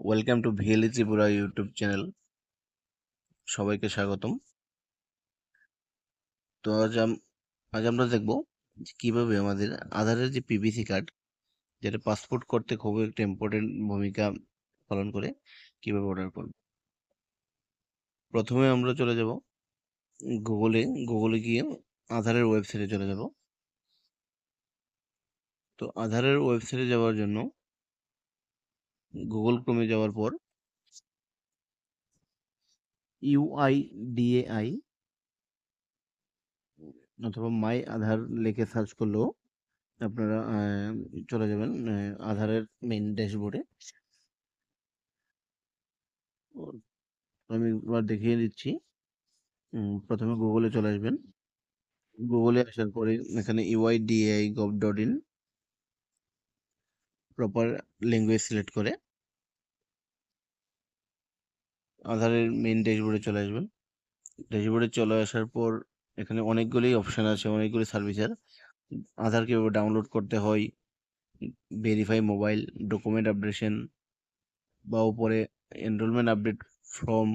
Welcome to VLE Tripura YouTube channel. সবাইকে স্বাগতম। তো আজ আমরা দেখব যে কিভাবে আমাদের আধারের যে পিভিসি কার্ড, যেটা পাসপোর্ট করতে খুবই একটা ইম্পর্টেন্ট ভূমিকা পালন করে, কিভাবে অর্ডার করব। প্রথমে আমরা চলে যাব গুগলে গিয়ে আধারের ওয়েবসাইটে চলে যাব। তো আধারের ওয়েবসাইটে যাওয়ার জন্য গুগল ক্রোমে যাওয়ার পর UIDAI অথবা মাই আধার লিখে সার্চ করলেও আপনারা চলে যাবেন আধারের মেইন ড্যাশবোর্ডে। আমি এবার দেখিয়ে দিচ্ছি। প্রথমে গুগলে চলে আসবেন। গুগলে আসার পরে এখানে UIDAI.gov.in প্রপার ল্যাঙ্গুয়েজ সিলেক্ট করে আধারের মেইন ড্যাশবোর্ডে চলে আসবেন। ড্যাশবোর্ডে চলে আসার পর এখানে অনেকগুলি অপশান আছে, অনেকগুলি সার্ভিসের। আধার কীভাবে ডাউনলোড করতে হয়, ভেরিফাই মোবাইল, ডকুমেন্ট আপডেশন, বা উপরে এনরোলমেন্ট আপডেট ফর্ম,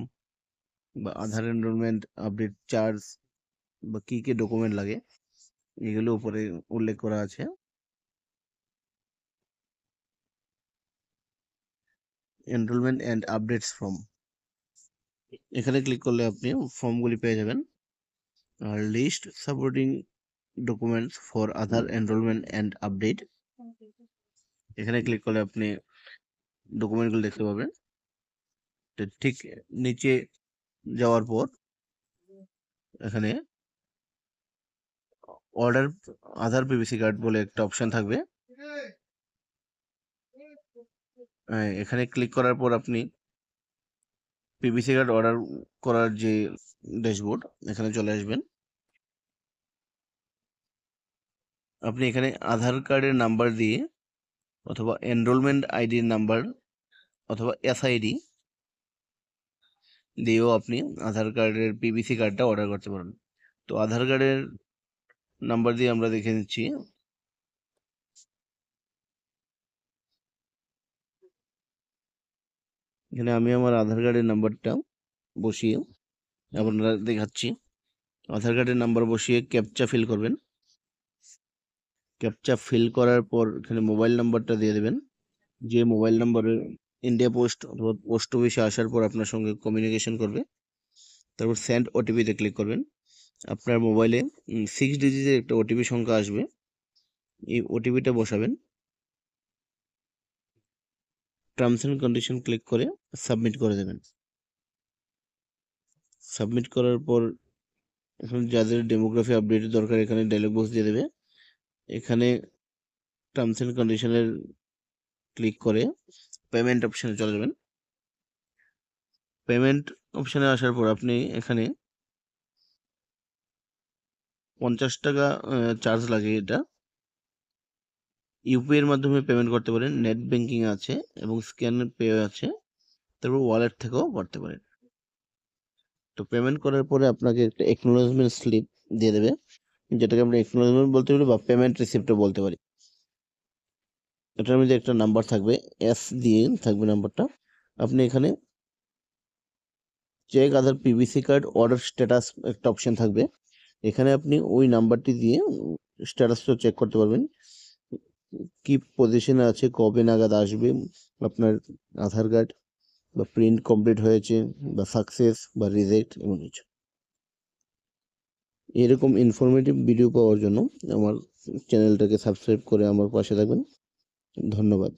বা আধার এনরোলমেন্ট আপডেট চার্জ, বা কী কী ডকুমেন্ট লাগে, এগুলো উপরে উল্লেখ করা আছে। এনরোলমেন্ট অ্যান্ড আপডেটস ফর্ম, এখানে ক্লিক করলে আপনি ফর্মগুলি পেয়ে যাবেন। আর list supporting documents for Aadhaar enrolment and update, এখানে ক্লিক করলে আপনি ডকুমেন্টগুলো দেখতে পাবেন। তো ঠিক নিচে যাওয়ার পর এখানে অর্ডার আধার পিভিসি কার্ড বলে একটা অপশন থাকবে। এখানে ক্লিক করার পর আপনি পিভিসি কার্ড অর্ডার করার যে ড্যাশবোর্ড, এখানে চলে আসবেন। আপনি এখানে আধার কার্ডের নাম্বার দিয়ে অথবা এনরোলমেন্ট আইডির নাম্বার অথবা SID দিয়েও আপনি আধার কার্ডের পিভিসি কার্ডটা অর্ডার করতে পারেন। তো আধার কার্ডের নাম্বার দিয়ে আমরা দেখে নিচ্ছি। এখানে আমি আমার আধার কার্ডের নাম্বারটা বসিয়ে আপনারা দেখাচ্ছি। আধার কার্ডের নাম্বার বসিয়ে ক্যাপচা ফিল করবেন। ক্যাপচা ফিল করার পর এখানে মোবাইল নাম্বারটা দিয়ে দেবেন। যে মোবাইল নাম্বারে ইন্ডিয়া পোস্ট অথবা পোস্ট অফিসে আসার পর আপনার সঙ্গে কমিউনিকেশন করবে। তারপর সেন্ড ওটিপিতে ক্লিক করবেন। আপনার মোবাইলে 6 ডিজিটের একটা ওটিপি সংখ্যা আসবে, এই ওটিপিটা বসাবেন। টার্মস অ্যান্ড কন্ডিশন ক্লিক করে সাবমিট করে দেবেন। সাবমিট করার পর এখন যাদের ডেমোগ্রাফি আপডেটের দরকার, এখানে ডায়লগ বক্স দিয়ে দেবে। এখানে টার্মস অ্যান্ড কন্ডিশনের ক্লিক করে পেমেন্ট অপশানে চলে যাবেন। পেমেন্ট অপশানে আসার পর আপনি এখানে 50 টাকা চার্জ লাগে। এটা ইউপিআই এর মাধ্যমে পেমেন্ট করতে পারেন, নেট ব্যাংকিং আছে এবং স্ক্যান পে আছে, তারপর ওয়ালেট থেকেও করতে পারেন। তো পেমেন্ট করার পরে আপনাকে একটা অ্যাকনোলেজমেন্ট স্লিপ দিয়ে দেবে, যেটাকে আমরা অ্যাকনোলেজমেন্ট বলতে পারি বা পেমেন্ট রিসিপ্টও বলতে পারি। এটার মধ্যে একটা নাম্বার থাকবে, S দিয়ে থাকবে নাম্বারটা। আপনি এখানে চেক আধার পিভিসি কার্ড অর্ডার স্ট্যাটাস একটা অপশন থাকবে, এখানে আপনি ওই নাম্বারটি দিয়ে স্ট্যাটাসটা চেক করতে পারবেন, কি পজিশনে আছে, কবে নাগাদ আসবে আপনার আধার কার্ড, বা প্রিন্ট কমপ্লিট হয়েছে, বা সাকসেস বা রিজেক্ট, এমন কিছু। এরকম ইনফরমেটিভ ভিডিও পাওয়ার জন্য আমার চ্যানেলটাকে সাবস্ক্রাইব করে আমার পাশে থাকবেন। ধন্যবাদ।